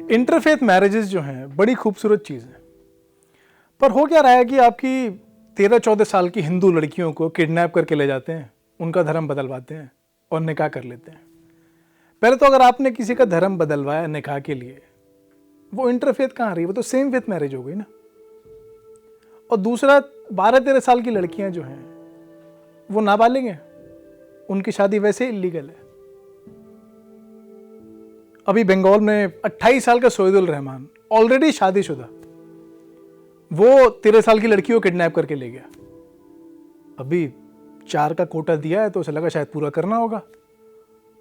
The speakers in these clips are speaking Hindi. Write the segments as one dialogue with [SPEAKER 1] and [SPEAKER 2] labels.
[SPEAKER 1] इंटरफेथ मैरिजेस जो हैं बड़ी खूबसूरत चीज़ है, पर हो क्या रहा है कि आपकी 13-14 साल की हिंदू लड़कियों को किडनैप करके ले जाते हैं, उनका धर्म बदलवाते हैं और निकाह कर लेते हैं। पहले तो अगर आपने किसी का धर्म बदलवाया निकाह के लिए, वो इंटरफेथ कहाँ रही, वो तो सेम फेथ मैरिज हो गई ना। और दूसरा, 12-13 साल की लड़कियां जो हैं वो नाबालिग हैं, उनकी शादी वैसे ही इलीगल है। अभी बंगाल में 28 साल का सोहिदुल रहमान ऑलरेडी शादीशुदा, वो 13 साल की लड़की को किडनैप करके ले गया। अभी 4 का कोटा दिया है तो उसे लगा शायद पूरा करना होगा,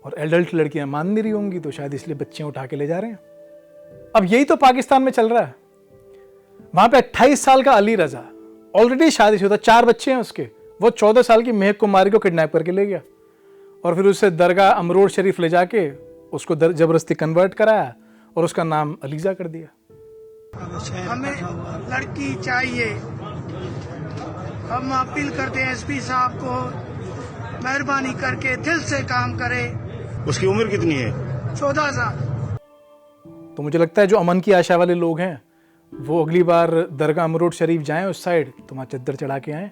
[SPEAKER 1] और एडल्ट लड़कियां मान नहीं रही होंगी तो शायद इसलिए बच्चियां उठा के ले जा रहे हैं। अब यही तो पाकिस्तान में चल रहा है। वहां पे 28 साल का अली रजा ऑलरेडी शादीशुदा, 4 बच्चे हैं उसके, वो 14 साल की महक कुमारी को किडनैप करके ले गया और फिर उसे दरगाह अमरोड शरीफ ले जाके उसको जबरदस्ती कन्वर्ट कराया और उसका नाम अलीजा कर दिया।
[SPEAKER 2] हमें लड़की चाहिए। हम अपील करते हैं एसपी साहब को, मेहरबानी करके दिल से काम करे।
[SPEAKER 3] उसकी उम्र कितनी है?
[SPEAKER 2] 14 साल।
[SPEAKER 1] तो मुझे लगता है जो अमन की आशा वाले लोग हैं वो अगली बार दरगाह अमरोड शरीफ जाएं उस साइड, तो वहाँ चद्दर चढ़ा के आएँ,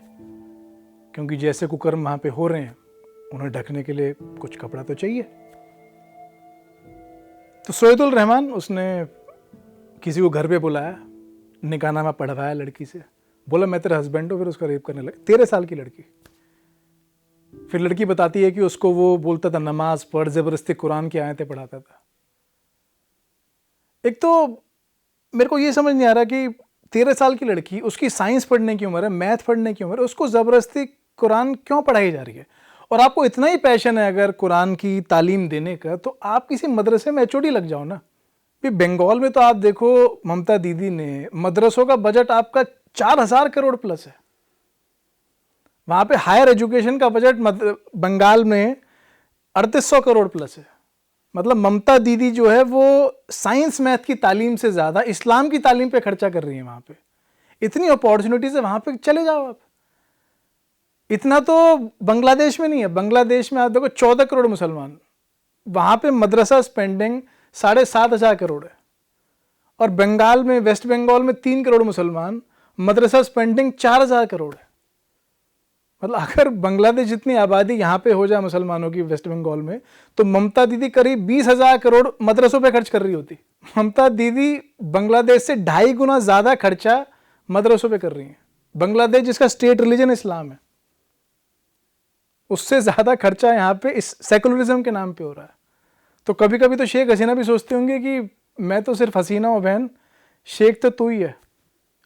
[SPEAKER 1] क्योंकि जैसे कुकर्म वहाँ पे हो रहे हैं उन्हें ढकने के लिए कुछ कपड़ा तो चाहिए। तो सोहिदुल रहमान उसने किसी को घर पे बुलाया, निकाहनामा पढ़वाया लड़की से, बोला मैं तेरा हस्बैंड हूँ, फिर उसका रेप करने लगा। 13 साल की लड़की। फिर लड़की बताती है कि उसको वो बोलता था नमाज पढ़, जबरदस्ती कुरान की आयतें पढ़ाता था। एक तो मेरे को ये समझ नहीं आ रहा कि 13 साल की लड़की, उसकी साइंस पढ़ने की उम्र है, मैथ पढ़ने की उम्र है, उसको ज़बरदस्ती कुरान क्यों पढ़ाई जा रही है? और आपको इतना ही पैशन है अगर कुरान की तालीम देने का, तो आप किसी मदरसे में एचओडी लग जाओ ना। भी बंगाल में तो आप देखो, ममता दीदी ने मदरसों का बजट आपका 4000 करोड़ प्लस है। वहाँ पे हायर एजुकेशन का बजट बंगाल में 3800 करोड़ प्लस है। मतलब ममता दीदी जो है वो साइंस मैथ की तालीम से ज़्यादा इस्लाम की तालीम पे खर्चा कर रही है। वहाँ पे इतनी अपॉर्चुनिटीज़ है, वहाँ पे चले जाओ आप। इतना तो बांग्लादेश में नहीं है। बांग्लादेश में आप देखो 14 करोड़ मुसलमान, वहाँ पे मदरसा स्पेंडिंग 7500 करोड़ है। और बंगाल में, वेस्ट बंगाल में 3 करोड़ मुसलमान, मदरसा स्पेंडिंग 4000 करोड़ है। मतलब अगर बांग्लादेश जितनी आबादी यहाँ पे हो जाए मुसलमानों की वेस्ट बंगाल में, तो ममता दीदी करीब 20,000 करोड़ मदरसों पे खर्च कर रही होती। ममता दीदी बांग्लादेश से 2.5 गुना ज़्यादा खर्चा मदरसों पे कर रही हैं। बांग्लादेश जिसका स्टेट रिलीजन इस्लाम है, उससे ज़्यादा खर्चा यहाँ पे इस सेकुलरिज्म के नाम पे हो रहा है। तो कभी कभी तो शेख हसीना भी सोचते होंगे कि मैं तो सिर्फ हसीना हूँ बहन, शेख तो तू ही है।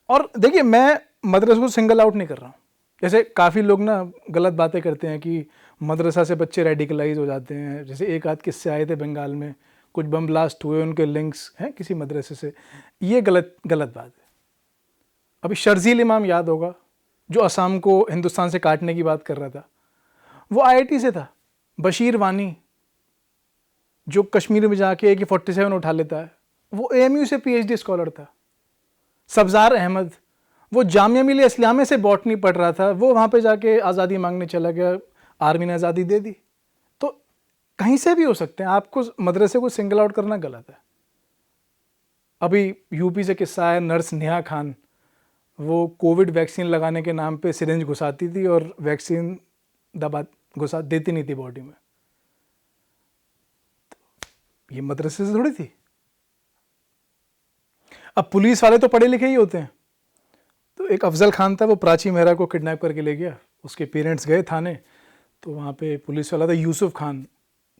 [SPEAKER 1] और देखिए, मैं मदरसों को सिंगल आउट नहीं कर रहा हूँ। जैसे काफ़ी लोग ना गलत बातें करते हैं कि मदरसा से बच्चे रेडिकलाइज हो जाते हैं। जैसे एक आध किस्से आए थे बंगाल में, कुछ बम ब्लास्ट हुए, उनके लिंक्स हैं किसी मदरसे से। ये गलत बात है। अभी शर्जील इमाम याद होगा, जो असम को हिंदुस्तान से काटने की बात कर रहा था, वो आईआईटी से था। बशीर वानी जो कश्मीर में जाके AK-47 उठा लेता है, वो AMU से PhD स्कॉलर था। सब्जार अहमद, वो जामिया मिलिया इस्लामिया से बॉटनी पढ़ रहा था, वो वहाँ पे जाके आज़ादी मांगने चला गया, आर्मी ने आज़ादी दे दी। तो कहीं से भी हो सकते हैं। आपको मदरसे को सिंगल आउट करना गलत है। अभी यूपी से किस्सा है, नर्स नेहा खान, वो कोविड वैक्सीन लगाने के नाम पे सिरिंज घुसाती थी और वैक्सीन घुसा देती नहीं थी बॉडी में। तो ये मदरसे से थोड़ी थी। अब पुलिस वाले तो पढ़े लिखे ही होते हैं। तो एक अफजल खान था, वो प्राची मेहरा को किडनैप करके ले गया। उसके पेरेंट्स गए थाने, तो वहाँ पे पुलिस वाला था यूसुफ खान,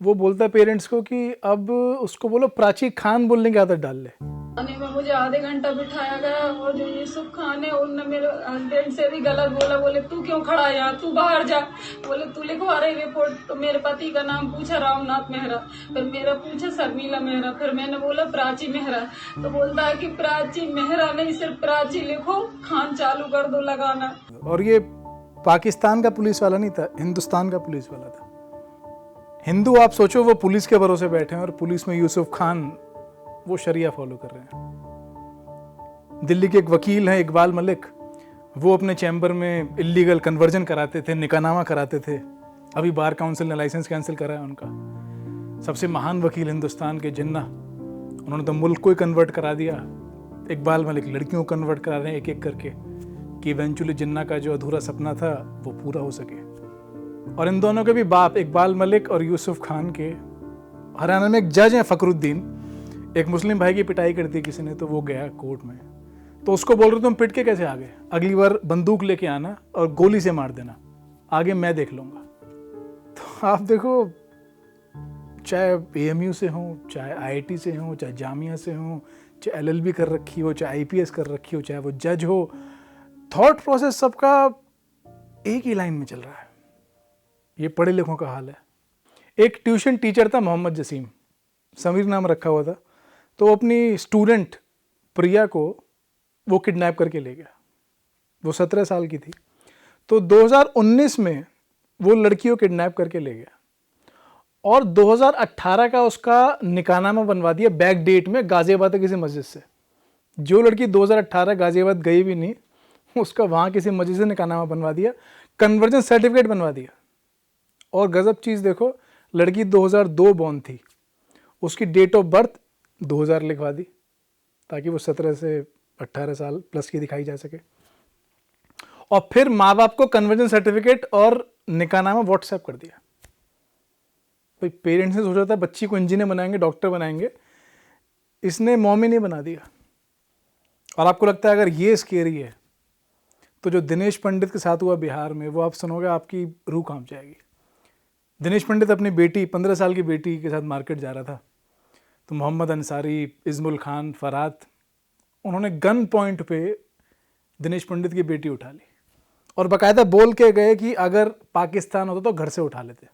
[SPEAKER 1] वो बोलता है पेरेंट्स को कि अब उसको बोलो प्राची खान बोलने की आदत डाल ले।
[SPEAKER 4] थाने में मुझे आधे घंटा बिठाया गया, और जो यूसुफ खान है उनने मेरे हस्बैंड से भी गलत बोला। बोले तू क्यों खड़ा है यहाँ, तू बाहर जा। बोले तू लिखवा रही रिपोर्ट। तो मेरे पति का नाम पूछा रामनाथ मेहरा, फिर मेरा पूछा शर्मिला मेहरा, फिर मैंने बोला प्राची मेहरा। तो बोलता है कि प्राची मेहरा नहीं, सिर्फ प्राची लिखो, खान चालू कर दो लगाना।
[SPEAKER 1] और ये पाकिस्तान का पुलिस वाला नहीं था, हिंदुस्तान का पुलिस वाला था। हिंदू आप सोचो, वो पुलिस के भरोसे बैठे हैं और पुलिस में यूसुफ खान वो शरिया फॉलो कर रहे हैं। दिल्ली के एक वकील हैं इकबाल मलिक, वो अपने चैम्बर में इलीगल कन्वर्जन कराते थे, निकाहनामा कराते थे। अभी बार काउंसिल ने लाइसेंस कैंसिल करा है उनका। सबसे महान वकील हिंदुस्तान के जिन्ना, उन्होंने तो मुल्क को ही कन्वर्ट करा दिया। इकबाल मलिक लड़कियों को कन्वर्ट करा रहे हैं एक एक करके कि इवेंचुअली जिन्ना का जो अधूरा सपना था वो पूरा हो सके। और इन दोनों के भी बाप इकबाल मलिक और यूसुफ खान के हरियाणा में एक जज हैं फ़खरुद्दीन, एक मुस्लिम भाई की पिटाई कर दी किसी ने, तो वो गया कोर्ट में, तो उसको बोल रहे तुम पिट के कैसे आ गए, अगली बार बंदूक लेके आना और गोली से मार देना, आगे मैं देख लूँगा। तो आप देखो, चाहे AMU से हो, चाहे IIT से हो, चाहे जामिया से हो, चाहे LLB कर रखी हो, चाहे IPS कर रखी हो, चाहे वो जज हो, थॉट प्रोसेस सबका एक ही लाइन में चल रहा है। ये पढ़े लिखों का हाल है। एक ट्यूशन टीचर था मोहम्मद जसीम, समीर नाम रखा हुआ था, तो वो अपनी स्टूडेंट प्रिया को वो किडनैप करके ले गया। वो 17 साल की थी। तो 2019 में वो लड़की को किडनैप करके ले गया और 2018 का उसका निकाहनामा बनवा दिया बैक डेट में गाजियाबाद किसी मस्जिद से। जो लड़की 2018 गाजियाबाद गई भी नहीं, उसका वहाँ किसी मस्जिद से निकाहनामा बनवा दिया, कन्वर्जन सर्टिफिकेट बनवा दिया। और गजब चीज़ देखो, लड़की 2002 बॉर्न थी, उसकी डेट ऑफ बर्थ 2000 लिखवा दी ताकि वो 17 से 18 साल प्लस की दिखाई जा सके। और फिर माँ बाप को कन्वर्जन सर्टिफिकेट और निकाहनामा व्हाट्सएप कर दिया। भाई पेरेंट्स ने सोचा था बच्ची को इंजीनियर बनाएंगे, डॉक्टर बनाएंगे, इसने मोमिन ही बना दिया। और आपको लगता है अगर ये स्केरी है तो जो दिनेश पंडित के साथ हुआ बिहार में, वो आप सुनोगे आपकी रूह कांप जाएगी। दिनेश पंडित अपनी बेटी 15 साल की बेटी के साथ मार्केट जा रहा था, तो मोहम्मद अंसारी, इज़्मुल खान, फरात, उन्होंने गन पॉइंट पे दिनेश पंडित की बेटी उठा ली और बाकायदा बोल के गए कि अगर पाकिस्तान होता तो घर से उठा लेते।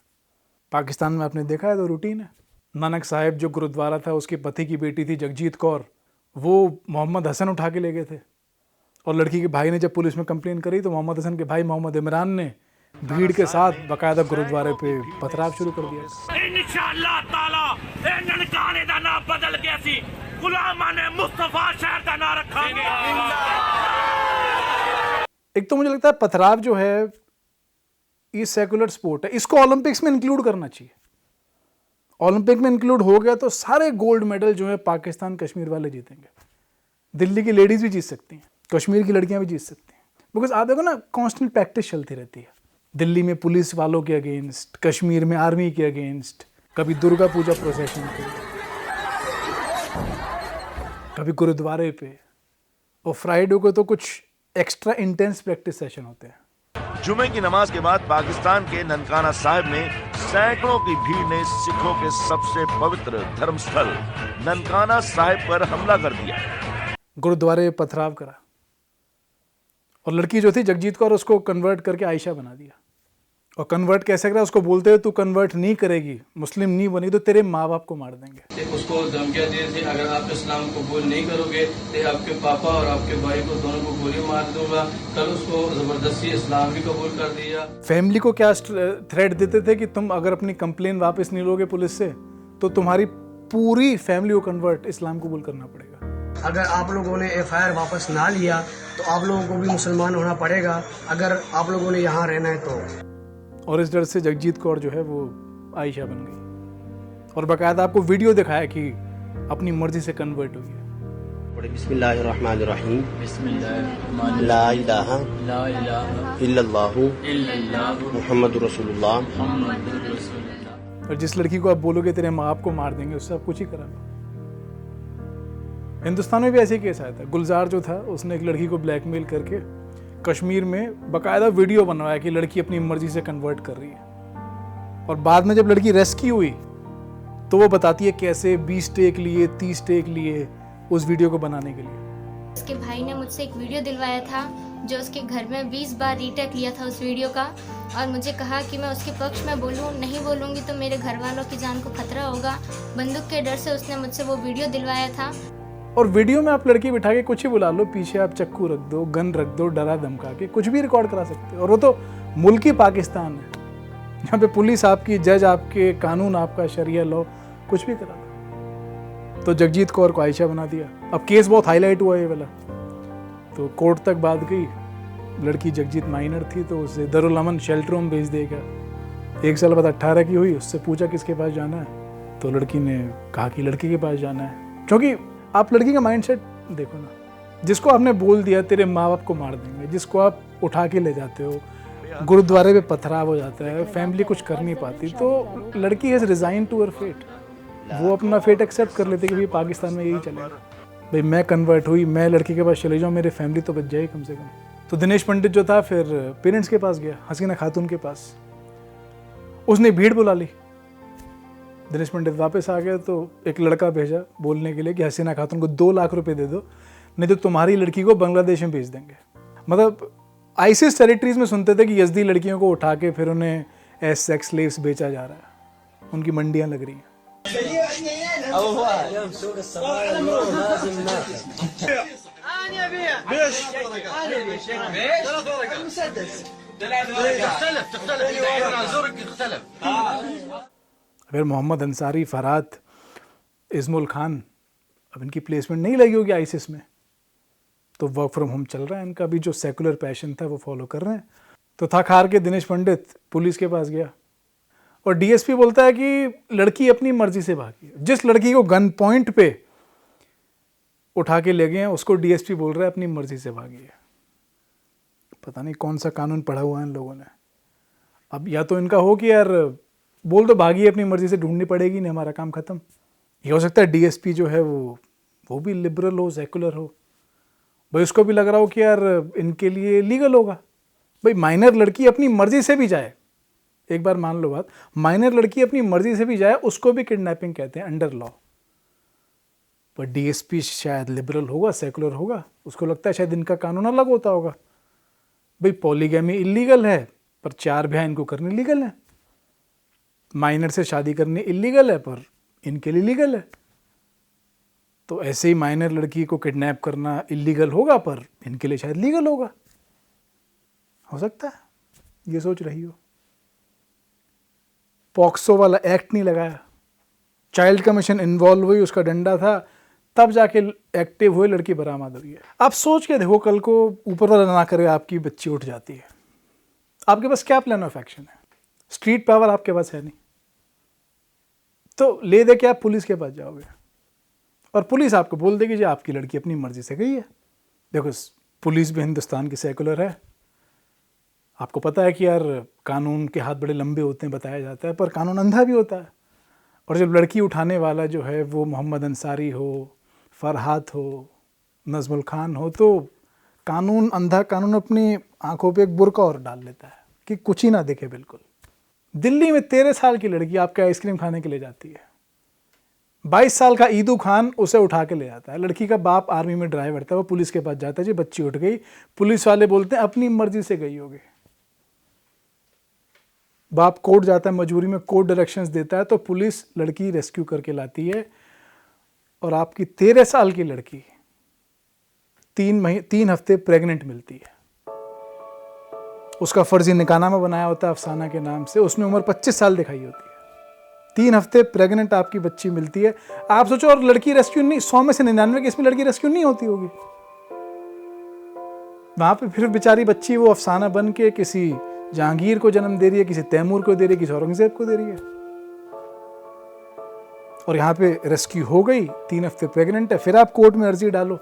[SPEAKER 1] पाकिस्तान में आपने देखा है तो रूटीन है। नानक साहिब जो गुरुद्वारा था, उसके पति की बेटी थी जगजीत कौर, वो मोहम्मद हसन उठा के ले गए थे। और लड़की के भाई ने जब पुलिस में कंप्लेन करी तो मोहम्मद हसन के भाई मोहम्मद इमरान ने भीड़ के साथ बाकायदा गुरुद्वारे पे पथराव शुरू कर दिया।
[SPEAKER 5] इंशाअल्लाह ताला ए ननकाने दा नाम बदल के असी गुलामा ने मुस्तफा शहर दा नाम रखांगे।
[SPEAKER 1] एक तो मुझे लगता है पथराव जो है ये सेकुलर स्पोर्ट है, इसको ओलंपिक्स में इंक्लूड करना चाहिए। ओलंपिक में इंक्लूड हो गया तो सारे गोल्ड मेडल जो है पाकिस्तान कश्मीर वाले जीतेंगे। दिल्ली की लेडीज भी जीत सकती हैं, कश्मीर की लड़कियां भी जीत सकती हैं, बिकॉज आप देखो ना कांस्टेंट प्रैक्टिस चलती रहती है। दिल्ली में पुलिस वालों के अगेंस्ट, कश्मीर में आर्मी के अगेंस्ट, कभी दुर्गा पूजा प्रोसेशन पे, कभी गुरुद्वारे पे, और फ्राइडे को तो कुछ एक्स्ट्रा इंटेंस प्रैक्टिस सेशन होते हैं।
[SPEAKER 3] जुमे की नमाज के बाद पाकिस्तान के ननकाना साहिब में सैकड़ों की भीड़ ने सिखों के सबसे पवित्र धर्मस्थल ननकाना साहिब पर हमला कर दिया।
[SPEAKER 1] गुरुद्वारे पथराव करा और लड़की जो थी जगजीत कौर, उसको कन्वर्ट करके आयशा बना दिया। और कन्वर्ट कैसे करा, उसको बोलते हैं तू कन्वर्ट नहीं करेगी, मुस्लिम नहीं बनी तो तेरे माँ बाप को मार देंगे।
[SPEAKER 6] उसको धमकियां दी थी, अगर आप इस्लाम को कबूल नहीं करोगे तो आपके पापा और आपके भाई को दोनों को गोली मार दूंगा। कल उसको जबरदस्ती इस्लाम भी कबूल कर दिया।
[SPEAKER 1] फैमिली को क्या थ्रेट देते थे कि तुम अगर अपनी कंप्लेन वापस नहीं लोगे पुलिस से तो तुम्हारी पूरी फैमिली को कन्वर्ट इस्लाम कबूल करना पड़ेगा।
[SPEAKER 2] अगर आप लोगों ने FIR वापस ना लिया तो आप लोगों को भी मुसलमान होना पड़ेगा, अगर आप लोगों ने यहाँ रहना है तो।
[SPEAKER 1] और इस डर से जगजीत कौर जो है वो आयशा बन गई और बाकायदा आपको वीडियो दिखाया कि अपनी मर्जी से कन्वर्ट हुई है।
[SPEAKER 7] बिस्मिल्लाहिर्रहमानिर्रहीम ला इलाहा इल्लल्लाहु मुहम्मदुर रसूलुल्लाह।
[SPEAKER 1] और जिस लड़की को आप बोलोगे तेरे माँ बाप को मार देंगे, उससे आप कुछ ही करा लो। हिंदुस्तान में भी ऐसे ही केस आया था। गुलजार जो था उसने एक लड़की को ब्लैकमेल करके कश्मीर में बाकायदा वीडियो बनवाया कि लड़की अपनी मर्जी से कन्वर्ट कर रही है। और बाद में जब लड़की रेस्क्यू हुई तो वो बताती है कैसे 20 टेक लिए, 30 टेक लिए उस वीडियो को बनाने के लिए।
[SPEAKER 8] उसके भाई ने मुझसे एक वीडियो दिलवाया था जो उसके घर में 20 बार रीटेक लिया था उस वीडियो का, और मुझे कहा कि मैं उसके पक्ष में बोलूं, नहीं बोलूंगी तो मेरे घर वालों की जान को खतरा होगा। बंदूक के डर से उसने मुझसे वो वीडियो दिलवाया था।
[SPEAKER 1] और वीडियो में आप लड़की बिठा के कुछ ही बुला लो, पीछे आप चक्कू रख दो, गन रख दो, डरा धमका के कुछ भी रिकॉर्ड करा सकते हो। और वो तो मुल्क ही पाकिस्तान है, यहाँ पे पुलिस आपकी, जज आपके, कानून आपका, शरिया लॉ, कुछ भी करा दो। तो जगजीत कौर को आयशा बना दिया। अब केस बहुत हाईलाइट हुआ ये वाला, तो कोर्ट तक बात गई। लड़की जगजीत माइनर थी तो उसे दारुल अमन शेल्टर होम भेज देगा। 1 साल बाद 18 की हुई, उससे पूछा किसके पास जाना है, तो लड़की ने कहा कि लड़की के पास जाना है। क्योंकि आप लड़की का माइंडसेट देखो ना, जिसको आपने बोल दिया तेरे माँ बाप को मार देंगे, जिसको आप उठा के ले जाते हो, गुरुद्वारे पे पथराव हो जाता है, फैमिली कुछ कर नहीं पाती, तो लड़की has resign to her fate. वो अपना फेट एक्सेप्ट कर लेते कि भाई पाकिस्तान में यही चलेगा, भाई मैं कन्वर्ट हुई, मैं लड़की के पास चले जाऊँ, मेरी फैमिली तो बच जाए कम से कम। तो दिनेश पंडित जो था फिर पेरेंट्स के पास गया, हसीना खातून के पास, उसने भीड़ बुला ली। दिनेश पंडित वापस आ गया तो एक लड़का भेजा बोलने के लिए कि हसीना खातून को 2 लाख रुपए दे दो, नहीं तो तुम्हारी लड़की को बांग्लादेश में भेज देंगे। मतलब आईसिस टेरिटरीज में सुनते थे कि यज़दी लड़कियों को उठा के फिर उन्हें एज सेक्स स्लेव्स बेचा जा रहा है, उनकी मंडियां लग रही हैं। अगर मोहम्मद अंसारी, फरहाद, इस्मुल खान, अब इनकी प्लेसमेंट नहीं लगी होगी आईसिस में, तो वर्क फ्रॉम होम चल रहा है इनका भी, जो सेकुलर पैशन था वो फॉलो कर रहे हैं। तो थक हार के दिनेश पंडित पुलिस के पास गया और डीएसपी बोलता है कि लड़की अपनी मर्जी से भागी। जिस लड़की को गन पॉइंट पे उठा के ले गए हैं उसको डीएसपी बोल रहा है अपनी मर्जी से भागी है। पता नहीं कौन सा कानून पढ़ा हुआ है इन लोगों ने। अब या तो इनका हो कि यार बोल दो भागी अपनी मर्जी से, ढूंढनी पड़ेगी नहीं, हमारा काम खत्म। ये हो सकता है डीएसपी जो है वो भी लिबरल हो, सेकुलर हो, भाई उसको भी लग रहा हो कि यार इनके लिए लीगल होगा। भाई माइनर लड़की अपनी मर्जी से भी जाए, एक बार मान लो बात, माइनर लड़की अपनी मर्जी से भी जाए उसको भी किडनैपिंग कहते हैं अंडर लॉ। पर डीएसपी शायद लिबरल होगा, सेकुलर होगा, उसको लगता है शायद इनका कानून अलग होता होगा। भाई पॉलीगैमी इलीगल है पर 4 ब्याह इनको करने लीगल है, माइनर से शादी करनी इलीगल है पर इनके लिए लीगल है। तो ऐसे ही माइनर लड़की को किडनैप करना इलीगल होगा पर इनके लिए शायद लीगल होगा, हो सकता है ये सोच रही हो। पॉक्सो वाला एक्ट नहीं लगाया, चाइल्ड कमीशन इन्वॉल्व हुई, उसका डंडा था, तब जाके एक्टिव हुए, लड़की बरामद हुई है। आप सोच के देखो कल को ऊपर वाला ना करे आपकी बच्ची उठ जाती है, आपके पास क्या प्लान ऑफ एक्शन है? स्ट्रीट पावर आपके पास है नहीं, तो ले दे के आप पुलिस के पास जाओगे और पुलिस आपको बोल देगी जी आपकी लड़की अपनी मर्जी से गई है। देखो पुलिस भी हिंदुस्तान की सेकुलर है, आपको पता है कि यार कानून के हाथ बड़े लंबे होते हैं बताया जाता है, पर कानून अंधा भी होता है। और जब लड़की उठाने वाला जो है वो मोहम्मद अंसारी हो, फरहाद हो, नज़मुल खान हो, तो कानून अंधा कानून अपनी आंखों पे एक बुर्का और डाल लेता है कि कुछ ही ना दिखे बिल्कुल। दिल्ली में 13 साल की लड़की आपके आइसक्रीम खाने के लिए जाती है, 22 साल का ईदू खान उसे उठा के ले जाता है। लड़की का बाप आर्मी में ड्राइवर था, वो पुलिस के पास जाता है जी बच्ची उठ गई, पुलिस वाले बोलते हैं अपनी मर्जी से गई होगी। बाप कोर्ट जाता है, मजबूरी में कोर्ट डायरेक्शंस देता है, तो पुलिस लड़की रेस्क्यू करके लाती है और आपकी 13 साल की लड़की 3 हफ्ते प्रेग्नेंट मिलती है। उसका फर्जी निकाहनामा बनाया होता है अफसाना के नाम से, उसमें उम्र 25 साल दिखाई होती है। 3 हफ्ते प्रेग्नेंट आपकी बच्ची मिलती है। आप सोचो, और लड़की रेस्क्यू नहीं, 100 में से 99 केस में लड़की रेस्क्यू नहीं होती होगी। वहां पे फिर बेचारी बच्ची वो अफसाना बन के किसी जहांगीर को जन्म दे रही है, किसी तैमूर को दे रही है, किसी औरंगजेब को दे रही है। और यहाँ पे रेस्क्यू हो गई, 3 हफ्ते प्रेग्नेंट है, फिर आप कोर्ट में अर्जी डालो।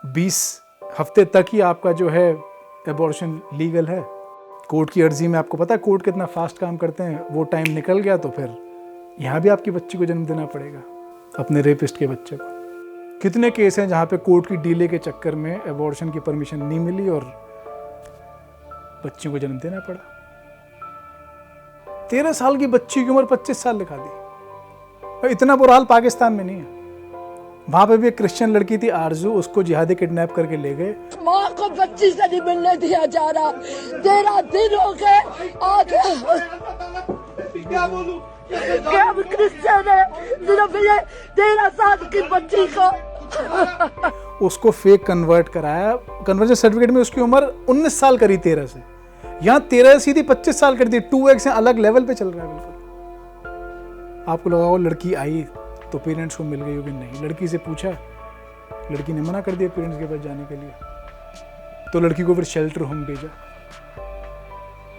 [SPEAKER 1] 20 हफ्ते तक ही आपका जो है एबॉर्शन लीगल है। कोर्ट की अर्जी में आपको पता है कोर्ट कितना फास्ट काम करते हैं, वो टाइम निकल गया तो फिर यहाँ भी आपकी बच्ची को जन्म देना पड़ेगा, अपने रेपिस्ट के बच्चे को। कितने केस हैं जहाँ पे कोर्ट की डीले के चक्कर में एबॉर्शन की परमिशन नहीं मिली और बच्चियों को जन्म देना पड़ा। 13 साल की बच्ची की उम्र 25 साल लिखा दी। इतना बुरा हाल पाकिस्तान में नहीं है। वहां पे भी एक क्रिश्चियन लड़की थी आरजू, उसको जिहादी किडनैप करके ले गए।
[SPEAKER 9] माँ को बच्ची से नहीं मिलने दिया जा रहा, 13 दिन हो गए आगे। क्या बोलूं, क्या क्रिश्चियन है, सिर्फ ये 13 साल की बच्ची को
[SPEAKER 1] उसको फेक कन्वर्ट कराया, कन्वर्जन सर्टिफिकेट में उसकी उम्र 19 साल करी 13 से, यहाँ 13 सीधी 25 साल कर दी। 2x अलग लेवल पे चल रहा है बिल्कुल। आपको लगा वो लड़की आई तो पेरेंट्स को मिल गई होगी, नहीं। लड़की से पूछा, लड़की ने मना कर दिया पेरेंट्स के पास जाने के लिए, तो लड़की को फिर शेल्टर होम भेजा।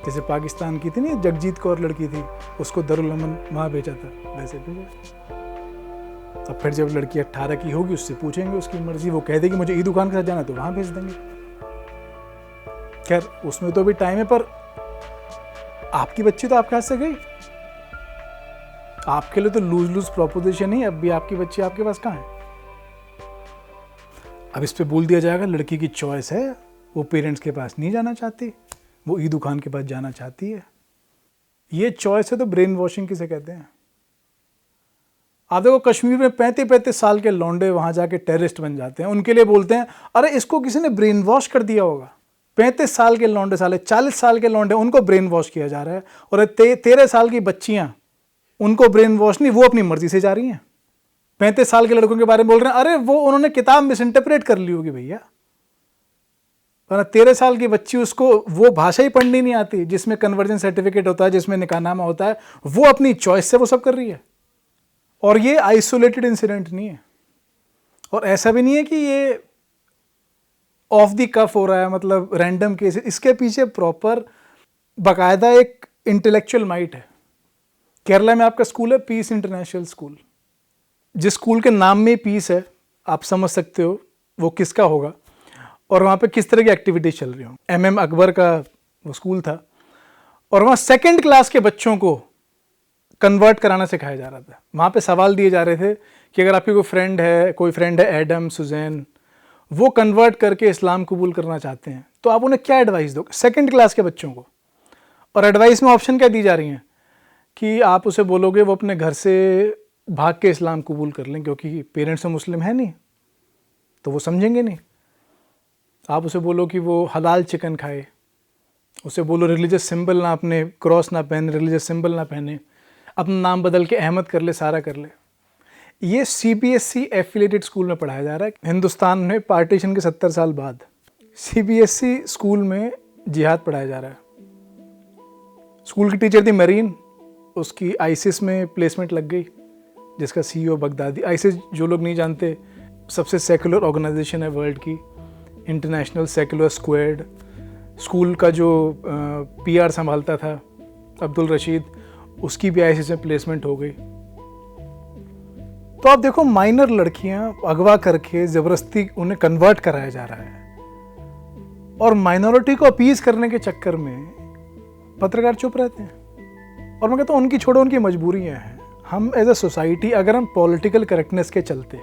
[SPEAKER 1] जैसे पाकिस्तान की थी नहीं जगजीत कौर लड़की थी, उसको दारुल अमन वहाँ भेजा था, वैसे भेजा। अब फिर जब लड़की 18 की होगी उससे पूछेंगे, उसकी मर्जी, वो कह देगी मुझे ईद खान के साथ जाना तो वहां भेज देंगे। खैर उसमें तो भी टाइम है, पर आपकी बच्ची तो आपके हाथ से गई, आपके लिए तो लूज लूज प्रोपोजिशन ही। अब भी आपकी बच्ची आपके पास कहाँ है? अब इस पे बोल दिया जाएगा लड़की की चॉइस है, वो पेरेंट्स के पास नहीं जाना चाहती, वो ईद खान के पास जाना चाहती है। ये चॉइस है तो ब्रेन वॉशिंग किसे कहते हैं? आप देखो कश्मीर में 35-35 साल के लौंडे वहां जाके टेररिस्ट बन जाते हैं, उनके लिए बोलते हैं अरे इसको किसी ने ब्रेन वॉश कर दिया होगा। 35 साल के लौंडे, साले 40 साल के लौंडे, उनको ब्रेन वॉश किया जा रहा है। और 13 साल की बच्चियां, उनको ब्रेन वॉश नहीं, वो अपनी मर्जी से जा रही हैं। 35 साल के लड़कों के बारे में बोल रहे हैं अरे वो उन्होंने किताब मिस इंटरप्रेट कर ली होगी भैया। 13 साल की बच्ची, उसको वो भाषा ही पढ़नी नहीं आती जिसमें कन्वर्जन सर्टिफिकेट होता है, जिसमें निकाहनामा होता है, वो अपनी चॉइस से वो सब कर रही है। और ये आइसोलेटेड इंसिडेंट नहीं है, और ऐसा भी नहीं है कि ये ऑफ द कफ हो रहा है, मतलब रैंडम केस। इसके पीछे प्रॉपर बाकायदा एक इंटेलेक्चुअल माइट है। केरला में आपका स्कूल है पीस इंटरनेशनल स्कूल, जिस स्कूल के नाम में पीस है आप समझ सकते हो वो किसका होगा और वहाँ पे किस तरह की एक्टिविटीज चल रही हो। MM अकबर का वो स्कूल था, और वहाँ 2nd क्लास के बच्चों को कन्वर्ट कराना सिखाया जा रहा था। वहाँ पे सवाल दिए जा रहे थे कि अगर आपकी कोई फ्रेंड है एडम, सुजैन, वो कन्वर्ट करके इस्लाम कबूल करना चाहते हैं तो आप उन्हें क्या एडवाइस दोगे 2nd क्लास के बच्चों को? और एडवाइस में ऑप्शन क्या दी जा रही हैं कि आप उसे बोलोगे वो अपने घर से भाग के इस्लाम कबूल कर लें, क्योंकि पेरेंट्स तो मुस्लिम है नहीं तो वो समझेंगे नहीं। आप उसे बोलो कि वो हलाल चिकन खाए, उसे बोलो रिलीजियस सिंबल ना, अपने क्रॉस ना पहने, रिलीजियस सिंबल ना पहने, अपना नाम बदल के अहमद कर ले, सारा कर ले। ये CBSE एफिलेटेड स्कूल में पढ़ाया जा रहा है। हिंदुस्तान में पार्टीशन के 70 साल बाद CBSE स्कूल में जिहाद पढ़ाया जा रहा है। स्कूल की टीचर थी मरीन, उसकी ISIS में प्लेसमेंट लग गई, जिसका CEO बगदादी। ISIS जो लोग नहीं जानते, सबसे सेकुलर ऑर्गेनाइजेशन है वर्ल्ड की, इंटरनेशनल सेकुलर स्क्वाड। स्कूल का जो PR संभालता था अब्दुल रशीद, उसकी भी ISIS में प्लेसमेंट हो गई। तो आप देखो माइनर लड़कियां अगवा करके ज़बरदस्ती उन्हें कन्वर्ट कराया जा रहा है, और माइनॉरिटी को अपीज करने के चक्कर में पत्रकार चुप रहते हैं। और मैं कहता हूँ उनकी छोड़ो, उनकी मजबूरियां हैं। हम एज अ सोसाइटी अगर हम पॉलिटिकल करेक्टनेस के चलते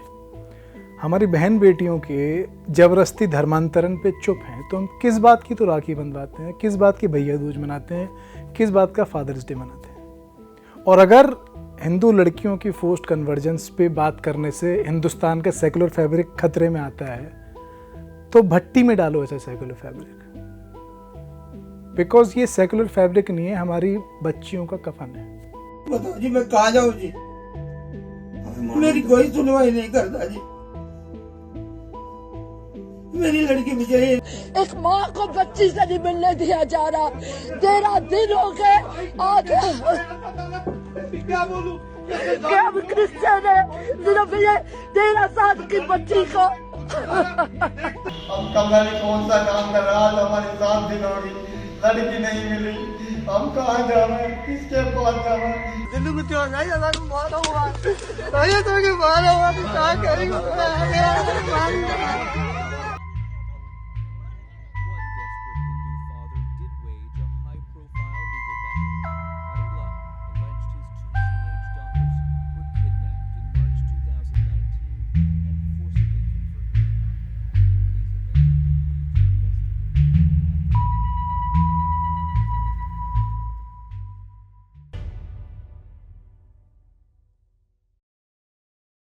[SPEAKER 1] हमारी बहन बेटियों के जबरदस्ती धर्मांतरण पे चुप हैं, तो हम किस बात की तो राखी बंधवाते हैं, किस बात की भैया दूज मनाते हैं, किस बात का फादर्स डे मनाते हैं। और अगर हिंदू लड़कियों की फोर्स्ड कन्वर्जेंस पे बात करने से हिंदुस्तान का सेकुलर फैब्रिक खतरे में आता है, तो भट्टी में डालो ऐसा सेकुलर फैब्रिक, बिकॉज ये सेकुलर फैब्रिक नहीं है, हमारी बच्चियों का कफन है।
[SPEAKER 10] बताओ जी मैं कहाँ जाऊँ जी, मेरी कोई सुनवाई नहीं करता जी, मेरी लड़की बेचारी।
[SPEAKER 9] एक माँ को बच्ची से नहीं मिलने दिया जा रहा, 13 दिन हो गए आगे।
[SPEAKER 10] क्या बोलूं,
[SPEAKER 9] क्या क्रिश्चियन है सिर्फ ये 13 साल की बच्ची को।
[SPEAKER 10] हम कमरा ने कौन सा काम कर रहा था, हमारे 7 दिन हो गई, लड़की नहीं मिली, हम कहाँ जावे, किसके पास जावे? दिल्ली में क्यों नहीं जाना, मारा हुआ नहीं तो क्या करेंगे।